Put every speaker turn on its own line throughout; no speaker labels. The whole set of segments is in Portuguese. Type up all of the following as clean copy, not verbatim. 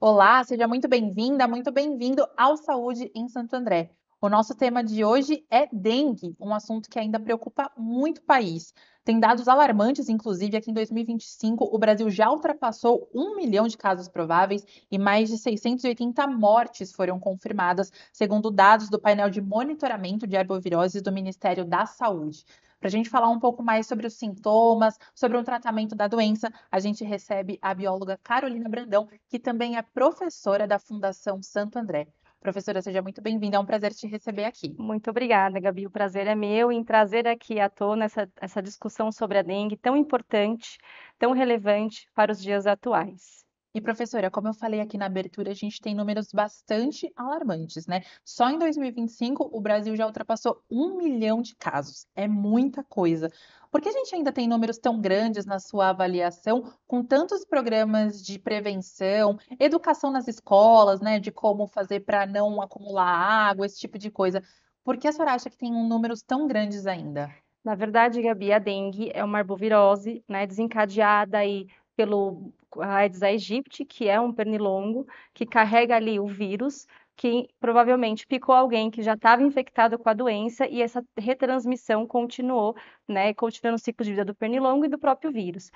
Olá, seja muito bem-vinda, muito bem-vindo ao Saúde em Santo André. O nosso tema de hoje é dengue, um assunto que ainda preocupa muito o país. Tem dados alarmantes, inclusive, aqui em 2025, o Brasil já ultrapassou 1 milhão de casos prováveis e mais de 680 mortes foram confirmadas, segundo dados do painel de monitoramento de arboviroses do Ministério da Saúde. Para a gente falar um pouco mais sobre os sintomas, sobre o tratamento da doença, a gente recebe a bióloga Carolina Brandão, que também é professora da Fundação Santo André. Professora, seja muito bem-vinda, é um prazer te receber aqui.
Muito obrigada, Gabi. O prazer é meu em trazer aqui à tona essa discussão sobre a dengue tão importante, tão relevante para os dias atuais.
E, professora, como eu falei aqui na abertura, a gente tem números bastante alarmantes, né? Só em 2025, o Brasil já ultrapassou 1 milhão de casos. É muita coisa. Por que a gente ainda tem números tão grandes na sua avaliação, com tantos programas de prevenção, educação nas escolas, né? De como fazer para não acumular água, esse tipo de coisa. Por que a senhora acha que tem números tão grandes ainda?
Na verdade, Gabi, a dengue é uma arbovirose, né, desencadeada aí pelo Aedes aegypti, que é um pernilongo que carrega ali o vírus, que provavelmente picou alguém que já estava infectado com a doença e essa retransmissão continuou, né, continuando o ciclo de vida do pernilongo e do próprio vírus.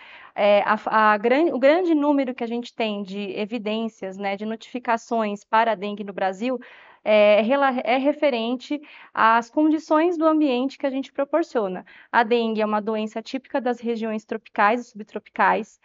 O grande número que a gente tem de evidências, né, de notificações para a dengue no Brasil é referente às condições do ambiente que a gente proporciona. A dengue é uma doença típica das regiões tropicais e subtropicais.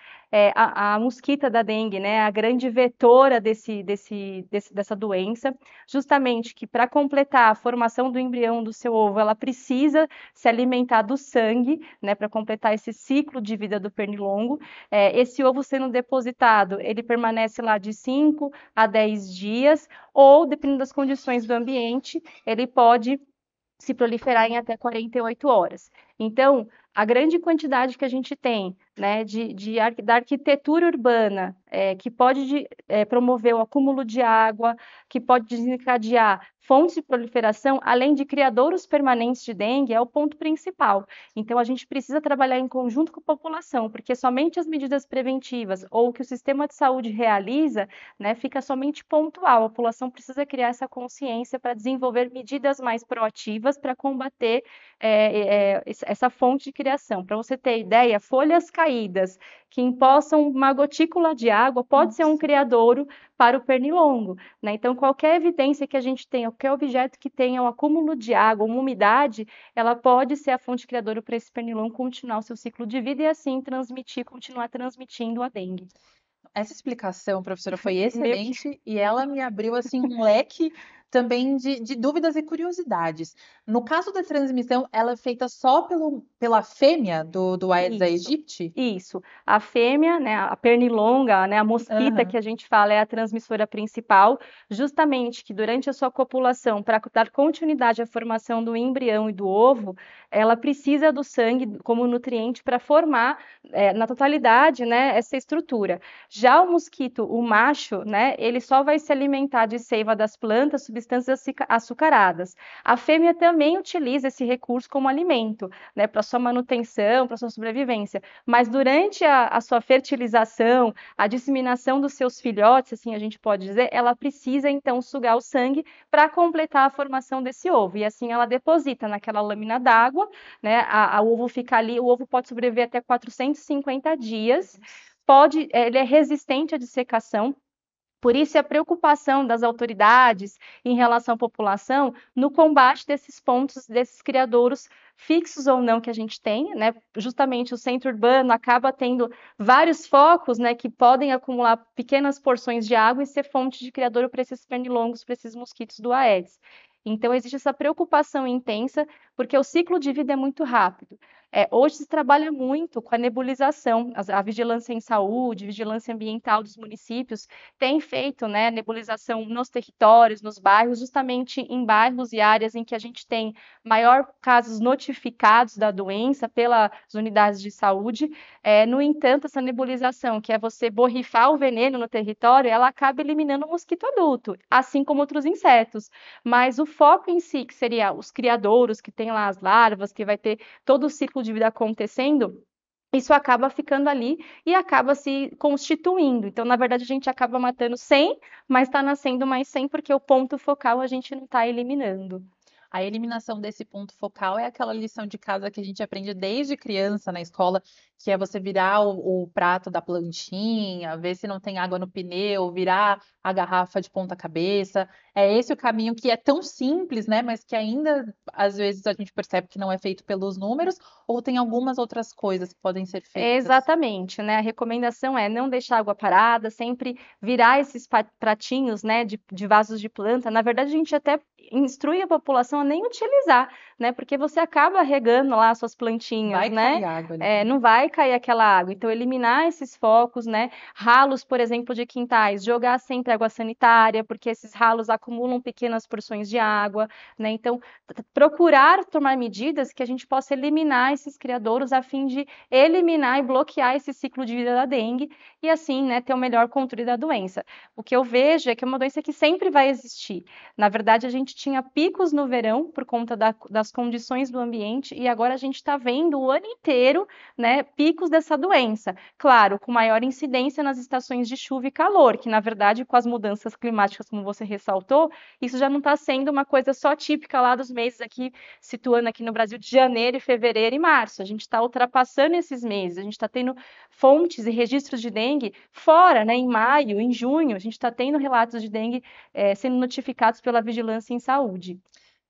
A mosquita da dengue, né, a grande vetora dessa doença, justamente que para completar a formação do embrião do seu ovo, ela precisa se alimentar do sangue, né, para completar esse ciclo de vida do pernilongo. Esse ovo sendo depositado, ele permanece lá de 5 a 10 dias, ou, dependendo das condições do ambiente, ele pode se proliferar em até 48 horas. Então, a grande quantidade que a gente tem, né, da arquitetura urbana, que pode promover o acúmulo de água, que pode desencadear fontes de proliferação, além de criadouros permanentes de dengue, é o ponto principal. Então, a gente precisa trabalhar em conjunto com a população, porque somente as medidas preventivas ou o que o sistema de saúde realiza, né, fica somente pontual. A população precisa criar essa consciência para desenvolver medidas mais proativas para combater essa fonte de criação. Para você ter ideia, folhas caídas que empoçam uma gotícula de água pode ser um
Nossa.
criadouro para o pernilongo, né? Então, qualquer evidência que a gente tenha, qualquer objeto que tenha um acúmulo de água, uma umidade, ela pode ser a fonte criadora para esse pernilongo continuar o seu ciclo de vida e assim continuar transmitindo a dengue.
Essa explicação, professora, foi
Meio que
excelente e ela me abriu assim um leque também de dúvidas e curiosidades. No caso da transmissão, ela é feita só pela fêmea do Aedes
Isso,
aegypti?
isso. A fêmea, né, a pernilonga, né, a mosquita que
Aham.
a gente fala é a transmissora principal, justamente que durante a sua copulação, para dar continuidade à formação do embrião e do ovo, ela precisa do sangue como nutriente para formar, na totalidade, né, essa estrutura. Já o mosquito, o macho, né, ele só vai se alimentar de seiva das plantas, substâncias açucaradas. A fêmea também utiliza esse recurso como alimento, né, para sua manutenção, para sua sobrevivência. Mas durante a sua fertilização, a disseminação dos seus filhotes, assim a gente pode dizer, ela precisa então sugar o sangue para completar a formação desse ovo. E assim ela deposita naquela lâmina d'água, né? O ovo fica ali, o ovo pode sobreviver até 450 dias. Ele é resistente à dissecação, por isso, a preocupação das autoridades em relação à população no combate desses pontos, desses criadouros fixos ou não que a gente tem, né? Justamente o centro urbano acaba tendo vários focos, né, que podem acumular pequenas porções de água e ser fonte de criadouro para esses pernilongos, para esses mosquitos do Aedes. Então, existe essa preocupação intensa, porque o ciclo de vida é muito rápido. Hoje se trabalha muito com a nebulização, a vigilância em saúde, vigilância ambiental dos municípios, tem feito, né, nebulização nos territórios, nos bairros, justamente em bairros e áreas em que a gente tem maior casos notificados da doença pelas unidades de saúde. No entanto, essa nebulização, que é você borrifar o veneno no território, ela acaba eliminando o mosquito adulto, assim como outros insetos. Mas o foco em si, que seria os criadouros, que tem lá as larvas, que vai ter todo o ciclo de vida acontecendo, isso acaba ficando ali e acaba se constituindo. Então, na verdade, a gente acaba matando 100, mas está nascendo mais 100 porque o ponto focal a gente não está eliminando.
A eliminação desse ponto focal é aquela lição de casa que a gente aprende desde criança na escola, que é você virar o prato da plantinha, ver se não tem água no pneu, virar a garrafa de ponta cabeça. É esse o caminho que é tão simples, né? Mas que ainda às vezes a gente percebe que não é feito pelos números, ou tem algumas outras coisas que podem ser feitas.
Exatamente, né? A recomendação é não deixar água parada, sempre virar esses pratinhos, né, de vasos de planta. Na verdade, a gente até instrui a população a nem utilizar, né? Porque você acaba regando lá suas plantinhas,
Vai
né?
cair água ali.
Não vai cair aquela água. Então, eliminar esses focos, né? Ralos, por exemplo, de quintais, jogar sempre água sanitária, porque esses ralos acumulam pequenas porções de água, né? Então, procurar tomar medidas que a gente possa eliminar esses criadouros a fim de eliminar e bloquear esse ciclo de vida da dengue e assim, né, ter o melhor controle da doença. O que eu vejo é que é uma doença que sempre vai existir. Na verdade, a gente tinha picos no verão por conta das condições do ambiente e agora a gente está vendo o ano inteiro, né, picos dessa doença. Claro, com maior incidência nas estações de chuva e calor, que na verdade, com as mudanças climáticas, como você ressaltou, isso já não está sendo uma coisa só típica lá dos meses aqui, situando aqui no Brasil, de janeiro, fevereiro e março. A gente está ultrapassando esses meses, a gente está tendo fontes e registros de dengue fora, né, em maio, em junho, a gente está tendo relatos de dengue sendo notificados pela Vigilância em Saúde.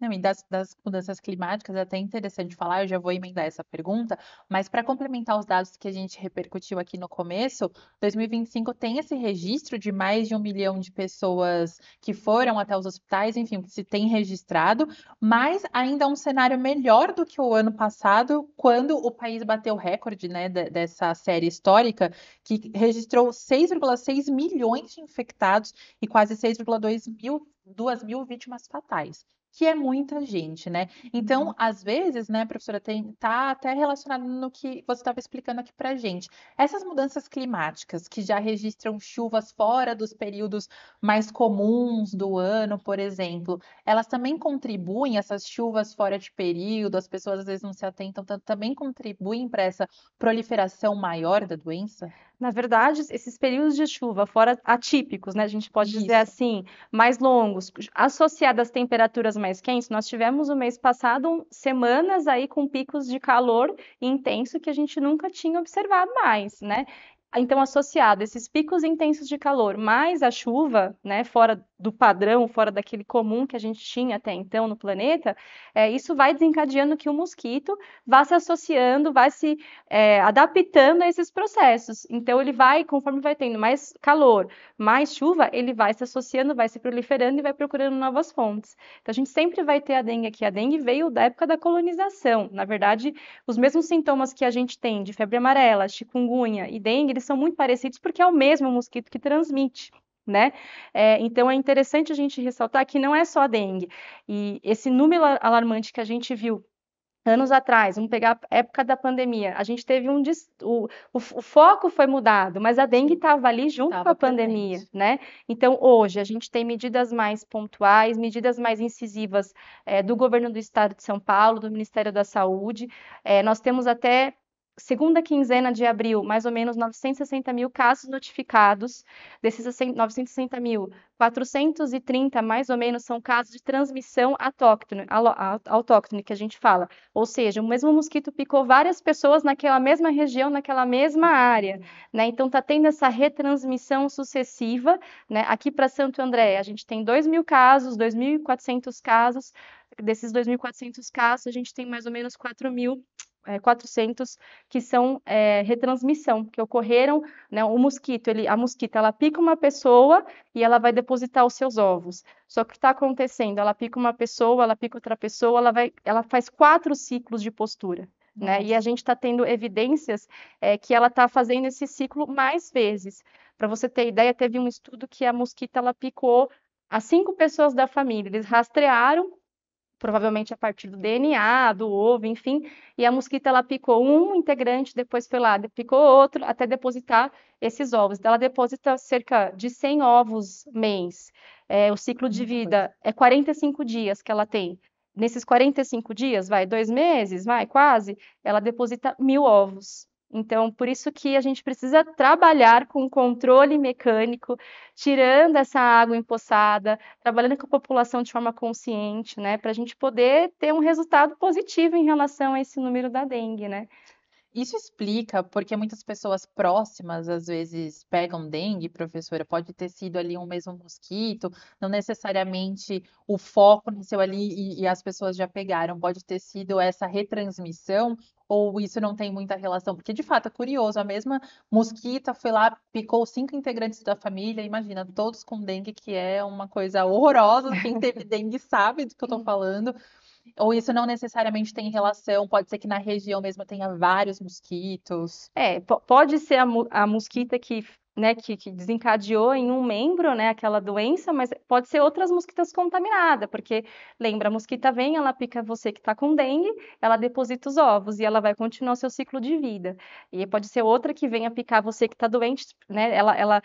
Não, e das mudanças climáticas é até interessante falar, eu já vou emendar essa pergunta, mas para complementar os dados que a gente repercutiu aqui no começo, 2025 tem esse registro de mais de 1 milhão de pessoas que foram até os hospitais, enfim, que se tem registrado, mas ainda é um cenário melhor do que o ano passado, quando o país bateu o recorde, né, dessa série histórica, que registrou 6,6 milhões de infectados e quase 6,2 mil, 2 mil vítimas fatais, que é muita gente, né? Então, às vezes, né, professora, tá até relacionado no que você estava explicando aqui pra gente. Essas mudanças climáticas que já registram chuvas fora dos períodos mais comuns do ano, por exemplo, elas também contribuem, essas chuvas fora de período, as pessoas às vezes não se atentam tanto, também contribuem para essa proliferação maior da doença?
Na verdade, esses períodos de chuva fora atípicos, né, a gente pode dizer
Isso.
assim, mais longos, associados às temperaturas mais quentes, nós tivemos o mês passado semanas aí com picos de calor intenso que a gente nunca tinha observado mais, né? Então, associado a esses picos intensos de calor, mais a chuva, né, fora do padrão, fora daquele comum que a gente tinha até então no planeta, isso vai desencadeando que o mosquito vá se associando, vai se adaptando a esses processos. Então, ele vai, conforme vai tendo mais calor, mais chuva, ele vai se associando, vai se proliferando e vai procurando novas fontes. Então, a gente sempre vai ter a dengue aqui. A dengue veio da época da colonização. Na verdade, os mesmos sintomas que a gente tem de febre amarela, chikungunya e dengue, eles são muito parecidos porque é o mesmo mosquito que transmite. Né? Então é interessante a gente ressaltar que não é só a dengue. E esse número alarmante que a gente viu anos atrás, vamos pegar a época da pandemia, a gente teve o foco foi mudado, mas a dengue estava ali junto com
Estava
a pandemia,
presente.
né? Então, hoje, a gente tem medidas mais pontuais, medidas mais incisivas do governo do estado de São Paulo, do Ministério da Saúde. Nós temos até segunda quinzena de abril, mais ou menos 960 mil casos notificados. Desses 960 mil, 430 mais ou menos são casos de transmissão autóctone, que a gente fala. Ou seja, o mesmo mosquito picou várias pessoas naquela mesma região, naquela mesma área, né? Então está tendo essa retransmissão sucessiva, né? Aqui para Santo André, a gente tem 2.000 casos, 2.400 casos. Desses 2.400 casos, a gente tem mais ou menos 4.400 que são retransmissão, que ocorreram, né? O mosquito, a mosquita, ela pica uma pessoa e ela vai depositar os seus ovos. Só que o que está acontecendo? Ela pica uma pessoa, ela pica outra pessoa, ela faz 4 ciclos de postura. Né? E a
Nossa.
gente está tendo evidências que ela está fazendo esse ciclo mais vezes. Para você ter ideia, teve um estudo que a mosquita ela picou as 5 pessoas da família. Eles rastrearam, provavelmente a partir do DNA, do ovo, enfim, e a mosquita ela picou um integrante, depois foi lá, picou outro, até depositar esses ovos. Então, ela deposita cerca de 100 ovos mês. O ciclo de
Muita coisa.
vida é 45 dias que ela tem. Nesses 45 dias, vai 2 meses, vai quase, ela deposita 1.000 ovos. Então, por isso que a gente precisa trabalhar com controle mecânico, tirando essa água empoçada, trabalhando com a população de forma consciente, né, para a gente poder ter um resultado positivo em relação a esse número da dengue, né?
Isso explica porque muitas pessoas próximas às vezes pegam dengue, professora. Pode ter sido ali um mesmo mosquito, não necessariamente o foco nasceu ali e as pessoas já pegaram. Pode ter sido essa retransmissão, ou isso não tem muita relação? Porque de fato é curioso, a mesma mosquita foi lá, picou 5 integrantes da família. Imagina, todos com dengue, que é uma coisa horrorosa. Quem teve dengue sabe do que eu tô falando. Ou isso não necessariamente tem relação, pode ser que na região mesmo tenha vários mosquitos.
Pode ser a mosquita que, né, que desencadeou em um membro, né, aquela doença, mas pode ser outras mosquitas contaminadas, porque lembra, a mosquita vem, ela pica você que está com dengue, ela deposita os ovos e ela vai continuar o seu ciclo de vida. E pode ser outra que venha picar você que está doente, né, ela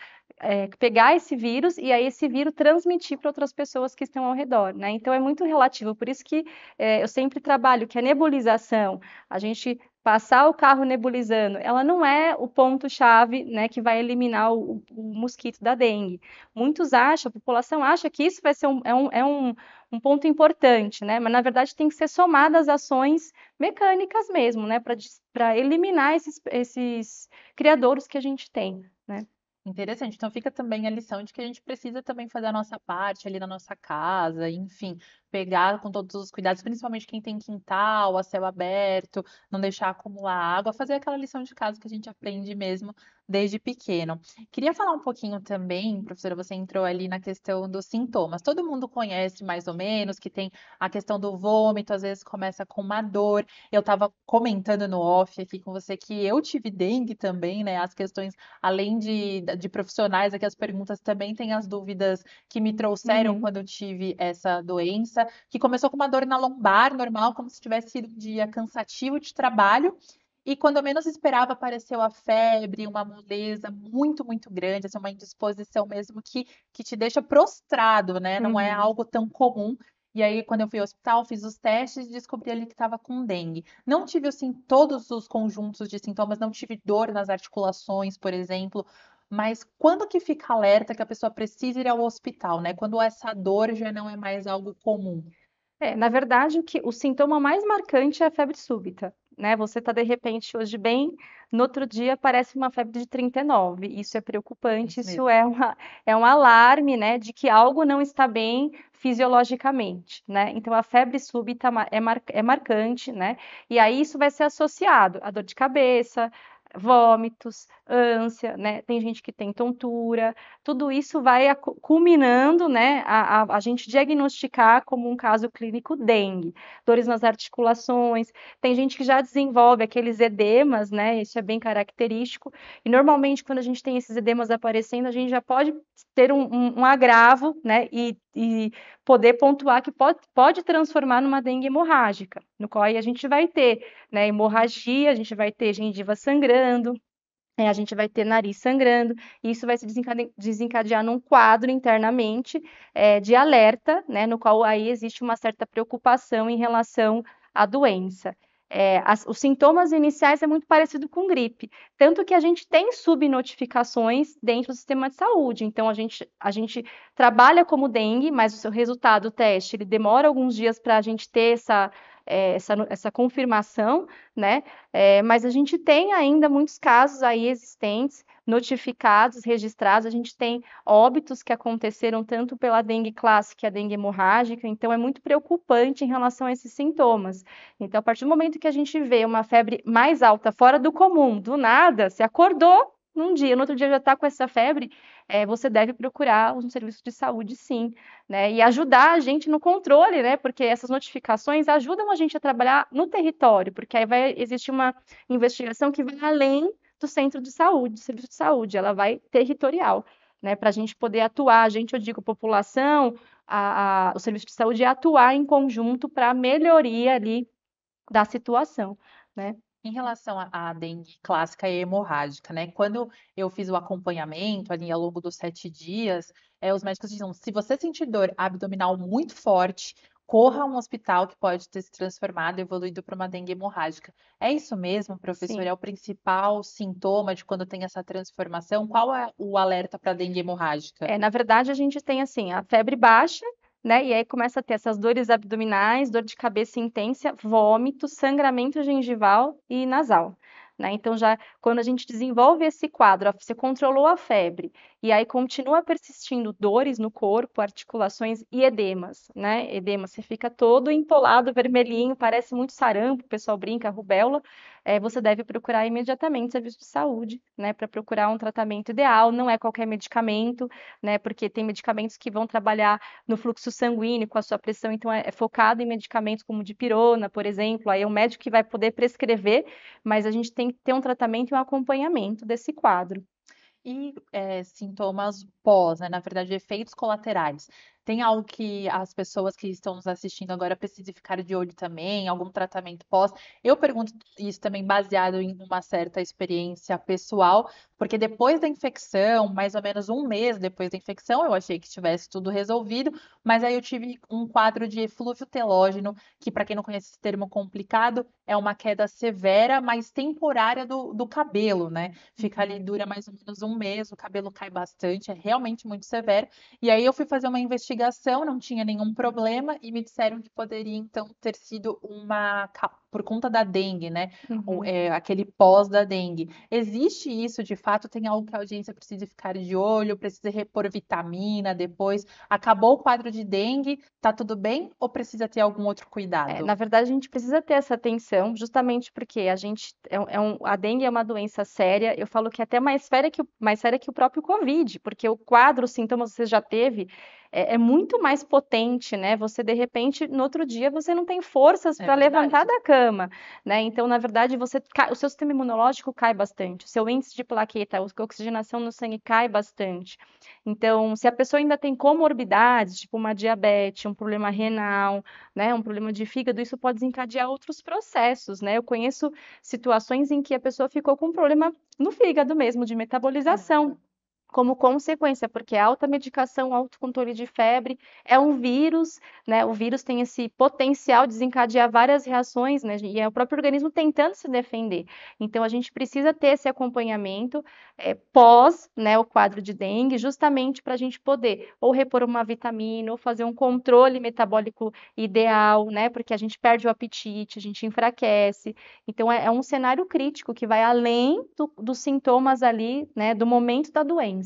pegar esse vírus e aí esse vírus transmitir para outras pessoas que estão ao redor, né? Então é muito relativo, por isso que eu sempre trabalho que a nebulização, a gente passar o carro nebulizando, ela não é o ponto-chave, né, que vai eliminar o mosquito da dengue. Muitos acham, a população acha que isso vai ser um ponto importante, né, mas na verdade tem que ser somadas ações mecânicas mesmo, né, para eliminar esses criadouros que a gente tem, né.
Interessante. Então fica também a lição de que a gente precisa também fazer a nossa parte ali na nossa casa, enfim, pegar com todos os cuidados, principalmente quem tem quintal, a céu aberto, não deixar acumular água, fazer aquela lição de casa que a gente aprende mesmo desde pequeno. Queria falar um pouquinho também, professora, você entrou ali na questão dos sintomas. Todo mundo conhece mais ou menos que tem a questão do vômito, às vezes começa com uma dor. Eu estava comentando no off aqui com você que eu tive dengue também, né? As questões além de profissionais, aqui as perguntas também tem as dúvidas que me trouxeram
Uhum.
quando eu tive essa doença, que começou com uma dor na lombar, normal, como se tivesse sido um dia cansativo de trabalho. E quando eu menos esperava, apareceu a febre, uma moleza muito, muito grande, assim, uma indisposição mesmo que te deixa prostrado, né? Não é
Uhum.
algo tão comum. E aí, quando eu fui ao hospital, fiz os testes e descobri ali que estava com dengue. Não tive, assim, todos os conjuntos de sintomas, não tive dor nas articulações, por exemplo, mas quando que fica alerta que a pessoa precisa ir ao hospital, né? Quando essa dor já não é mais algo comum.
Na verdade, o sintoma mais marcante é a febre súbita, né? Você está de repente hoje bem, no outro dia aparece uma febre de 39. Isso é
É
preocupante,
isso
isso
mesmo.
é um alarme, né, de que algo não está bem fisiologicamente, né? Então a febre súbita é marcante, né? E aí isso vai ser associado à dor de cabeça, vômitos, ânsia, né? Tem gente que tem tontura, tudo isso vai culminando, né, a gente diagnosticar como um caso clínico dengue, dores nas articulações, tem gente que já desenvolve aqueles edemas, né, isso é bem característico, e normalmente quando a gente tem esses edemas aparecendo, a gente já pode ter um agravo, né, e poder pontuar que pode transformar numa dengue hemorrágica, no qual aí a gente vai ter, né, hemorragia, a gente vai ter gengiva sangrando, a gente vai ter nariz sangrando, e isso vai se desencadear num quadro internamente de alerta, né, no qual aí existe uma certa preocupação em relação à doença. Os sintomas iniciais é muito parecido com gripe, tanto que a gente tem subnotificações dentro do sistema de saúde. Então, a gente trabalha como dengue, mas o seu resultado, o teste, ele demora alguns dias para a gente ter essa confirmação, né? Mas a gente tem ainda muitos casos aí existentes, notificados, registrados. A gente tem óbitos que aconteceram tanto pela dengue clássica e a dengue hemorrágica, então é muito preocupante em relação a esses sintomas. Então, a partir do momento que a gente vê uma febre mais alta, fora do comum, do nada, se acordou num dia, no outro dia já está com essa febre, você deve procurar um serviço de saúde, sim, né? E ajudar a gente no controle, né? Porque essas notificações ajudam a gente a trabalhar no território, porque aí vai existir uma investigação que vai além do centro de saúde, do serviço de saúde, ela vai territorial, né? Para a gente poder atuar, a gente, eu digo, população, o serviço de saúde atuar em conjunto para a melhoria ali da situação, né?
Em relação à dengue clássica e hemorrágica, né? Quando eu fiz o acompanhamento ali ao longo dos 7 dias, os médicos diziam: se você sentir dor abdominal muito forte, corra a um hospital que pode ter se transformado, evoluído para uma dengue hemorrágica. É isso mesmo, professor?
Sim.
É o principal sintoma de quando tem essa transformação? Qual é o alerta para dengue hemorrágica?
Na verdade, a gente tem assim a febre baixa, né? E aí começa a ter essas dores abdominais, dor de cabeça intensa, vômito, sangramento gengival e nasal. Né? Então, já quando a gente desenvolve esse quadro, você controlou a febre, e aí continua persistindo dores no corpo, articulações e edemas, né? Edema, você fica todo empolado, vermelhinho, parece muito sarampo, o pessoal brinca, rubéola. Você deve procurar imediatamente serviço de saúde, né? Para procurar um tratamento ideal, não é qualquer medicamento, né? Porque tem medicamentos que vão trabalhar no fluxo sanguíneo com a sua pressão, então é focado em medicamentos como dipirona, por exemplo, aí é o médico que vai poder prescrever, mas a gente tem que ter um tratamento e um acompanhamento desse quadro.
E sintomas pós, né? Na verdade, efeitos colaterais. Tem algo que as pessoas que estão nos assistindo agora precisam ficar de olho também? Algum tratamento pós? Eu pergunto isso também baseado em uma certa experiência pessoal, porque depois da infecção, mais ou menos um mês depois da infecção, eu achei que estivesse tudo resolvido, mas aí eu tive um quadro de eflúvio telógeno, que para quem não conhece esse termo complicado, é uma queda severa, mas temporária do cabelo, né? Fica ali, dura mais ou menos um mês, o cabelo cai bastante, é realmente muito severo. E aí eu fui fazer uma investigação, não tinha nenhum problema, e me disseram que poderia então ter sido por conta da dengue, né?
Uhum.
Aquele pós da dengue. Existe isso de fato? Tem algo que a audiência precisa ficar de olho, precisa repor vitamina depois? Acabou o quadro de dengue, tá tudo bem? Ou precisa ter algum outro cuidado?
Na verdade, a gente precisa ter essa atenção, justamente porque a dengue é uma doença séria. Eu falo que é até mais séria que o próprio Covid, porque o quadro, os sintomas que você já teve, é muito mais potente, né? Você, de repente, no outro dia, você não tem forças
É
para levantar
verdade.
da cama, né? Então, na verdade, o seu sistema imunológico cai bastante, o seu índice de plaqueta, a oxigenação no sangue cai bastante. Então, se a pessoa ainda tem comorbidades, tipo uma diabetes, um problema renal, né, um problema de fígado, isso pode desencadear outros processos, né? Eu conheço situações em que a pessoa ficou com um problema no fígado mesmo, de
Caramba.
metabolização, como consequência, porque alta medicação, alto controle de febre é um vírus, né? O vírus tem esse potencial de desencadear várias reações, né? E é o próprio organismo tentando se defender. Então, a gente precisa ter esse acompanhamento pós, né, o quadro de dengue, justamente para a gente poder ou repor uma vitamina, ou fazer um controle metabólico ideal, né? Porque a gente perde o apetite, a gente enfraquece. Então, é um cenário crítico que vai além dos sintomas ali, né, do momento da doença.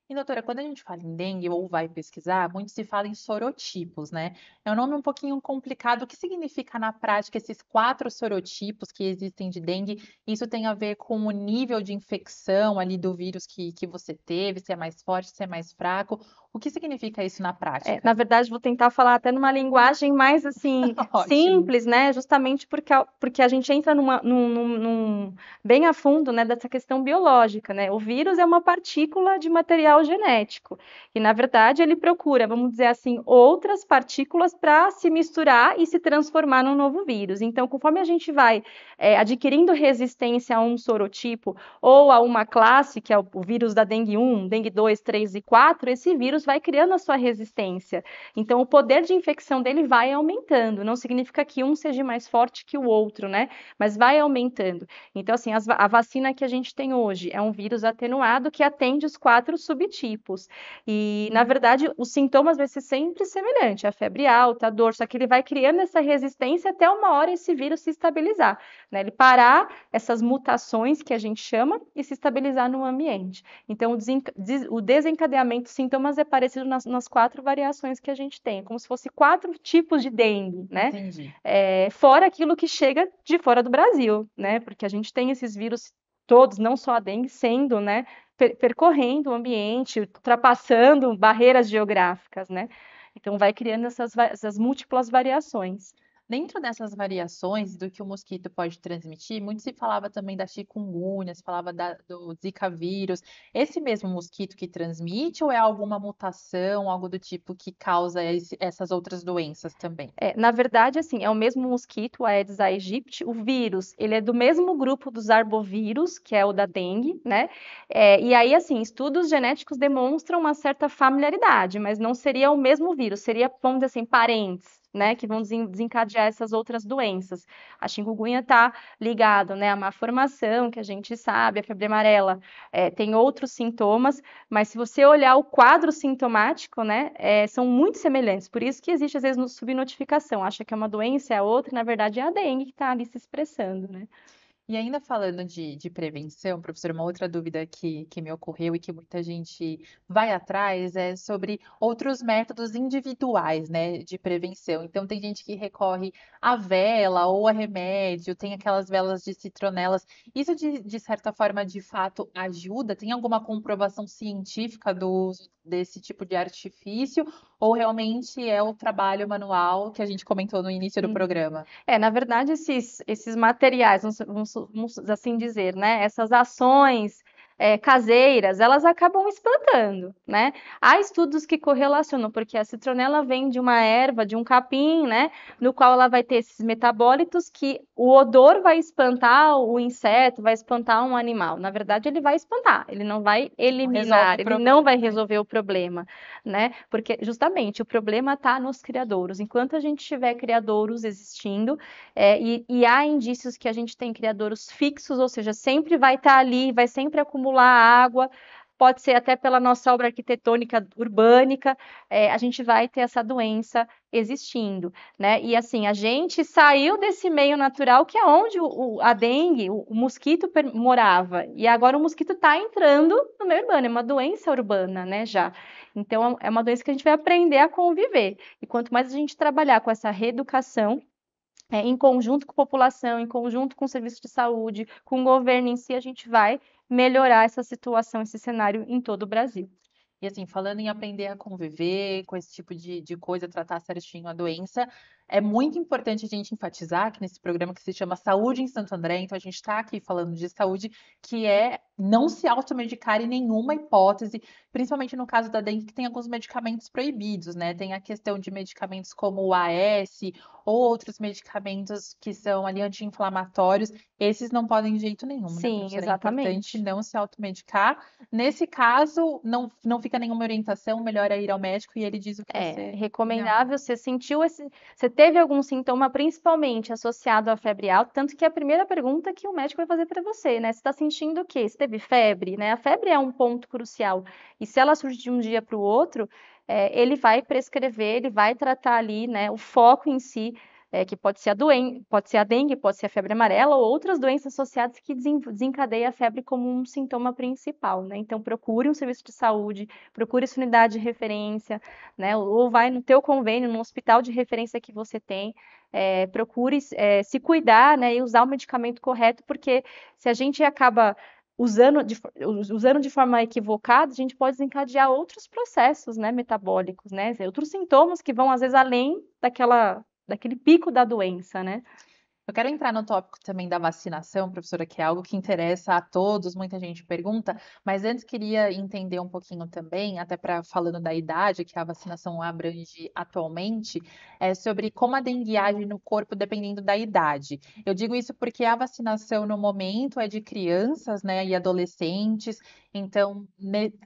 E, doutora, quando a gente fala em dengue ou vai pesquisar, muito se fala em sorotipos, né? É um nome um pouquinho complicado. O que significa na prática esses 4 sorotipos que existem de dengue? Isso tem a ver com o nível de infecção ali do vírus que você teve, se é mais forte, se é mais fraco. O que significa isso na
Na
prática?
verdade, vou tentar falar até numa linguagem mais assim
Ótimo.
simples, né? Justamente porque a gente entra bem a fundo, né, dessa questão biológica, né? O vírus é uma partícula de material genético e, na verdade, ele procura, vamos dizer assim, outras partículas para se misturar e se transformar num novo vírus. Então, conforme a gente vai adquirindo resistência a um sorotipo ou a uma classe, que é o vírus da dengue 1, dengue 2, 3 e 4, esse vírus vai criando a sua resistência. Então, o poder de infecção dele vai aumentando. Não significa que um seja mais forte que o outro, né? Mas vai aumentando. Então, assim, a vacina que a gente tem hoje é um vírus atenuado que atende os 4 subtipos. E, na verdade, os sintomas vão ser sempre semelhantes. A febre alta, a dor, só que ele vai criando essa resistência até uma hora esse vírus se estabilizar, né? Ele parar essas mutações que a gente chama e se estabilizar no ambiente. Então, o desencadeamento de sintomas é parecido nas 4 variações que a gente tem, como se fosse 4 tipos de dengue, né?
Entendi.
Fora aquilo que chega de fora do Brasil, né? Porque a gente tem esses vírus todos, não só a dengue, sendo, né? Percorrendo o ambiente, ultrapassando barreiras geográficas, né? Então, vai criando essas múltiplas variações.
Dentro dessas variações do que o mosquito pode transmitir, muito se falava também da chikungunya, se falava do Zika vírus. Esse mesmo mosquito que transmite ou é alguma mutação, algo do tipo que causa essas outras doenças também?
Na verdade, assim, é o mesmo mosquito, o Aedes aegypti. O vírus, ele é do mesmo grupo dos arbovírus, que é o da dengue, né? E aí, assim, estudos genéticos demonstram uma certa familiaridade, mas não seria o mesmo vírus, seria, vamos dizer assim, parentes. né, que vão desencadear essas outras doenças. A chikungunya está ligado, né, a má formação, que a gente sabe, a febre amarela tem outros sintomas, mas se você olhar o quadro sintomático, né, são muito semelhantes. Por isso que existe, às vezes, no subnotificação. Acha que é uma doença, é a outra, e, na verdade, é a dengue que está ali se expressando, né?
E ainda falando de prevenção, professor, uma outra dúvida que me ocorreu e que muita gente vai atrás é sobre outros métodos individuais, né, de prevenção. Então, tem gente que recorre à vela ou a remédio, tem aquelas velas de citronelas. Isso, de certa forma, de fato, ajuda? Tem alguma comprovação científica do uso desse tipo de artifício? Ou realmente é o trabalho manual que a gente comentou no início do
Uhum.
programa?
Na verdade, esses materiais, vamos assim dizer, né? Essas ações caseiras, elas acabam espantando, né? Há estudos que correlacionam, porque a citronela vem de uma erva, de um capim, né? No qual ela vai ter esses metabólitos que o odor vai espantar o inseto, vai espantar um animal. Na verdade, ele vai espantar, ele não vai
Não resolve
eliminar,
o
ele não vai
problema, né?
resolver o problema, né? Porque justamente o problema está nos criadouros. Enquanto a gente tiver criadouros existindo, e há indícios que a gente tem criadouros fixos, ou seja, sempre vai estar ali, vai sempre acumular água, pode ser até pela nossa obra arquitetônica urbânica, a gente vai ter essa doença existindo, né? E assim, a gente saiu desse meio natural que é onde a dengue, o mosquito morava, e agora o mosquito está entrando no meio urbano, é uma doença urbana, né, já. Então, é uma doença que a gente vai aprender a conviver. E quanto mais a gente trabalhar com essa reeducação, em conjunto com a população, em conjunto com o serviço de saúde, com o governo em si, a gente vai melhorar essa situação, esse cenário em todo o Brasil.
E assim, falando em aprender a conviver com esse tipo de coisa, tratar certinho a doença, é muito importante a gente enfatizar que nesse programa que se chama Saúde em Santo André, então a gente está aqui falando de saúde, que é não se automedicar em nenhuma hipótese, principalmente no caso da dengue, que tem alguns medicamentos proibidos, né? Tem a questão de medicamentos como o AS ou outros medicamentos que são ali anti-inflamatórios, esses não podem de jeito nenhum, né,
Sim,
professora? É importante
exatamente.
não se automedicar. Nesse caso, não fica nenhuma orientação, melhor é ir ao médico e ele diz o que vai
É
ser ideal.
recomendável, você teve algum sintoma, principalmente associado à febre alta, tanto que é a primeira pergunta que o médico vai fazer para você, né? Você está sentindo o quê? Você teve febre, né? A febre é um ponto crucial. E se ela surge de um dia para o outro, ele vai prescrever, ele vai tratar ali, né? O foco em si, que pode ser pode ser a dengue, pode ser a febre amarela ou outras doenças associadas que desencadeia a febre como um sintoma principal, né? Então procure um serviço de saúde, procure sua unidade de referência, né? Ou vai no teu convênio, no hospital de referência que você tem, procure se cuidar, né? E usar o medicamento correto, porque se a gente acaba usando de forma equivocada, a gente pode desencadear outros processos, né, metabólicos, né? Outros sintomas que vão, às vezes, além daquele pico da doença, né?
Eu quero entrar no tópico também da vacinação, professora, que é algo que interessa a todos, muita gente pergunta, mas antes queria entender um pouquinho também, até para falando da idade que a vacinação abrange atualmente, sobre como a dengue age no corpo dependendo da idade. Eu digo isso porque a vacinação no momento é de crianças, né, e adolescentes, então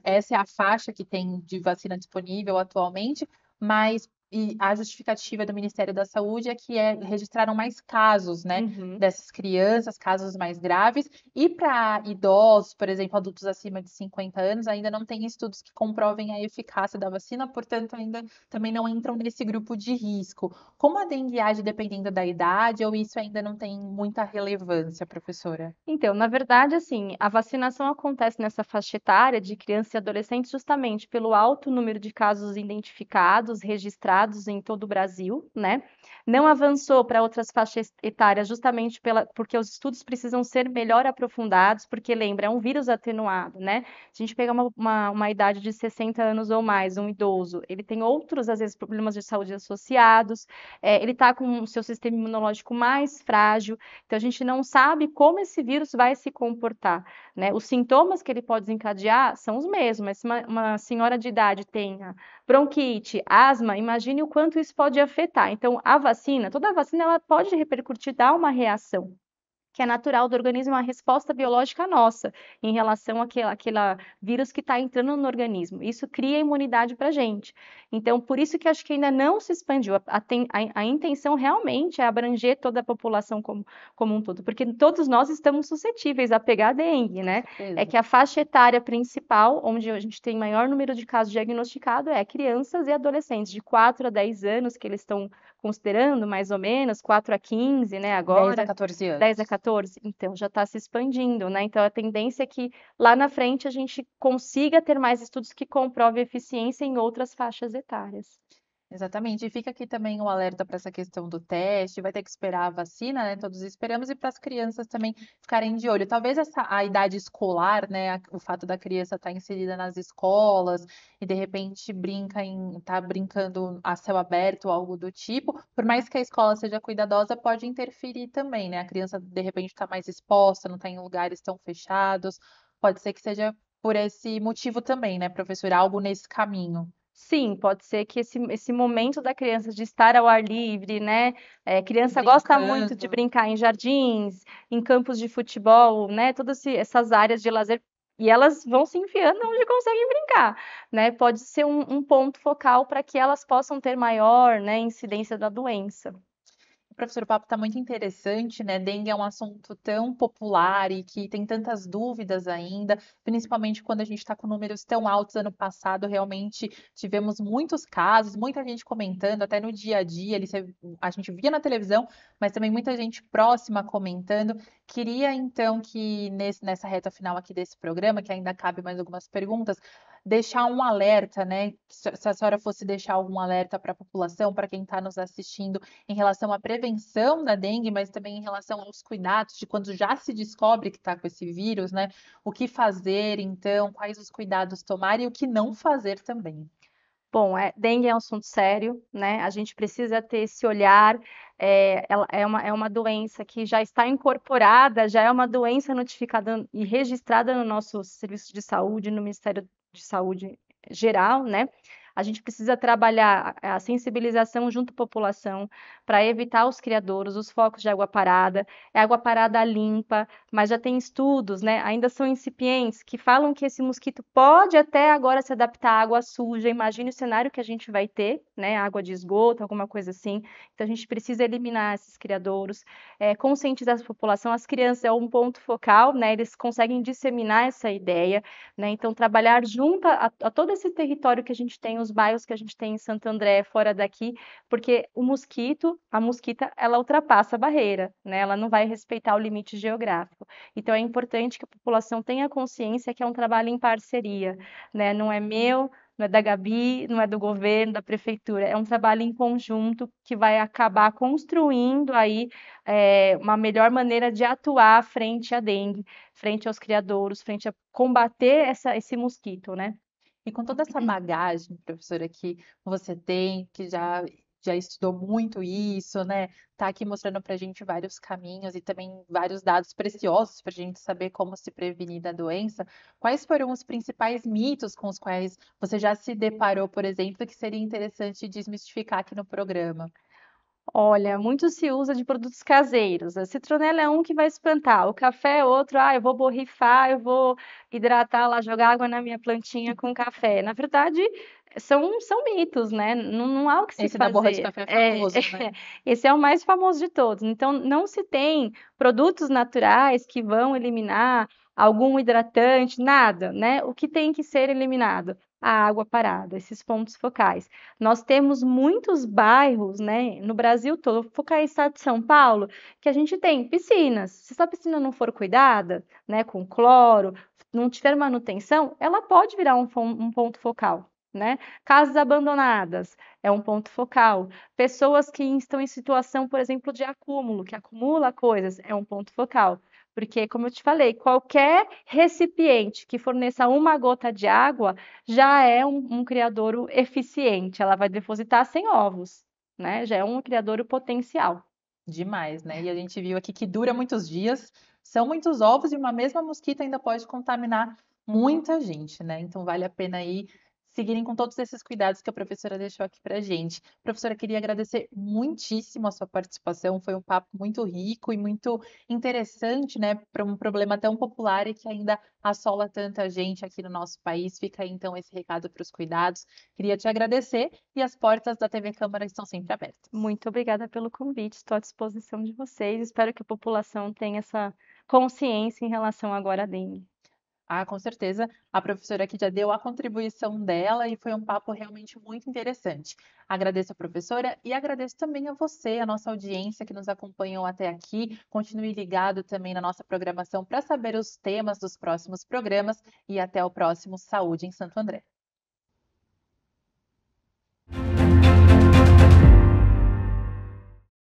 essa é a faixa que tem de vacina disponível atualmente, mas e a justificativa do Ministério da Saúde é que registraram mais casos, né,
Uhum.
dessas crianças, casos mais graves, e para idosos, por exemplo, adultos acima de 50 anos, ainda não tem estudos que comprovem a eficácia da vacina, portanto, ainda também não entram nesse grupo de risco. Como a dengue age dependendo da idade, ou isso ainda não tem muita relevância, professora?
Então, na verdade, assim, a vacinação acontece nessa faixa etária de crianças e adolescentes justamente pelo alto número de casos identificados, registrados em todo o Brasil, né? Não avançou para outras faixas etárias justamente porque os estudos precisam ser melhor aprofundados, porque lembra, é um vírus atenuado, né? Se a gente pegar uma idade de 60 anos ou mais, um idoso, ele tem outros, às vezes, problemas de saúde associados, ele está com o seu sistema imunológico mais frágil, então, a gente não sabe como esse vírus vai se comportar, né? Os sintomas que ele pode desencadear são os mesmos, mas se uma senhora de idade tenha bronquite, asma, imagine o quanto isso pode afetar. Então, toda a vacina, ela pode repercutir, dar uma reação. que é natural do organismo, é uma resposta biológica nossa em relação àquele vírus que está entrando no organismo. Isso cria imunidade para a gente. Então, por isso que acho que ainda não se expandiu. A intenção realmente é abranger toda a população como um todo, porque todos nós estamos suscetíveis a pegar dengue,
Com
né? É
certeza.
que a faixa etária principal, onde a gente tem maior número de casos diagnosticados, é crianças e adolescentes de 4 a 10 anos, que eles estão considerando mais ou menos, 4 a 15, né?
10 a
Agora,
14
10 a
anos.
14, então já está se expandindo, né? Então a tendência é que lá na frente a gente consiga ter mais estudos que comprovem eficiência em outras faixas etárias.
Exatamente. E fica aqui também o alerta para essa questão do teste, vai ter que esperar a vacina, né? Todos esperamos, e para as crianças também ficarem de olho. Talvez a idade escolar, né? O fato da criança estar inserida nas escolas e de repente tá brincando a céu aberto ou algo do tipo, por mais que a escola seja cuidadosa, pode interferir também, né? A criança de repente está mais exposta, não está em lugares tão fechados. Pode ser que seja por esse motivo também, né, professora? Algo nesse caminho.
Sim, pode ser que esse momento da criança de estar ao ar livre, né? Criança gosta muito de
Brincando.
brincar em jardins, em campos de futebol, né? Todas essas áreas de lazer. E elas vão se enfiando onde conseguem brincar, né? Pode ser um ponto focal para que elas possam ter maior, né, incidência da doença.
Professor, o papo está muito interessante, né? Dengue é um assunto tão popular e que tem tantas dúvidas ainda, principalmente quando a gente está com números tão altos. Ano passado, realmente tivemos muitos casos, muita gente comentando, até no dia a dia, a gente via na televisão, mas também muita gente próxima comentando. Queria então que nessa reta final aqui desse programa, que ainda cabe mais algumas perguntas, deixar um alerta, né? Se a senhora fosse deixar algum alerta para a população, para quem está nos assistindo em relação à prevenção da dengue, mas também em relação aos cuidados de quando já se descobre que está com esse vírus, né? O que fazer, então, quais os cuidados tomar e o que não fazer também.
Bom, dengue é um assunto sério, né? A gente precisa ter esse olhar. Ela é uma doença que já está incorporada, já é uma doença notificada e registrada no nosso serviço de saúde, no Ministério de Saúde geral, né? A gente precisa trabalhar a sensibilização junto à população para evitar os criadouros, os focos de água parada, é água parada limpa, mas já tem estudos, né? Ainda são incipientes que falam que esse mosquito pode até agora se adaptar à água suja. Imagine o cenário que a gente vai ter, né? Água de esgoto, alguma coisa assim. Então a gente precisa eliminar esses criadouros, conscientizar a população. As crianças é um ponto focal, né? Eles conseguem disseminar essa ideia, né? Então trabalhar junto a todo esse território que a gente tem, os bairros que a gente tem em Santo André, fora daqui, porque a mosquita, ela ultrapassa a barreira, né? Ela não vai respeitar o limite geográfico. Então é importante que a população tenha consciência que é um trabalho em parceria, né? Não é meu, não é da Gabi, não é do governo, da prefeitura, é um trabalho em conjunto que vai acabar construindo aí uma melhor maneira de atuar frente à dengue, frente aos criadouros, frente a combater esse mosquito, né?
E com toda essa bagagem, professora, que você tem, que já estudou muito isso, né? Tá aqui mostrando para a gente vários caminhos e também vários dados preciosos para a gente saber como se prevenir da doença. Quais foram os principais mitos com os quais você já se deparou, por exemplo, que seria interessante desmistificar aqui no programa?
Olha, muito se usa de produtos caseiros. A citronela é um que vai espantar, o café é outro, eu vou borrifar, eu vou hidratar lá, jogar água na minha plantinha com café. Na verdade, são mitos, né? Não há o que se
Esse da borra de
fazer.
café é famoso, né?
Esse é o mais famoso de todos. Então, não se tem produtos naturais que vão eliminar algum hidratante, nada, né? O que tem que ser eliminado? A água parada, esses pontos focais. Nós temos muitos bairros, né, no Brasil todo, vou focar em estado de São Paulo, que a gente tem piscinas. Se essa piscina não for cuidada, né, com cloro, não tiver manutenção, ela pode virar um ponto focal. Né? Casas abandonadas é um ponto focal. Pessoas que estão em situação, por exemplo, de acúmulo, que acumula coisas, é um ponto focal. Porque, como eu te falei, qualquer recipiente que forneça uma gota de água já é um criadouro eficiente, ela vai depositar 100 ovos, né? Já é um criadouro potencial.
Demais, né? E a gente viu aqui que dura muitos dias, são muitos ovos e uma mesma mosquita ainda pode contaminar muita gente, né? Então vale a pena aí seguirem com todos esses cuidados que a professora deixou aqui para gente. Professora, queria agradecer muitíssimo a sua participação, foi um papo muito rico e muito interessante, né, para um problema tão popular e que ainda assola tanta gente aqui no nosso país. Fica aí, então, esse recado para os cuidados. Queria te agradecer e as portas da TV Câmara estão sempre abertas.
Muito obrigada pelo convite, estou à disposição de vocês. Espero que a população tenha essa consciência em relação agora à dengue.
Ah, com certeza. A professora aqui já deu a contribuição dela e foi um papo realmente muito interessante. Agradeço a professora e agradeço também a você, a nossa audiência que nos acompanhou até aqui. Continue ligado também na nossa programação para saber os temas dos próximos programas e até o próximo Saúde em Santo André.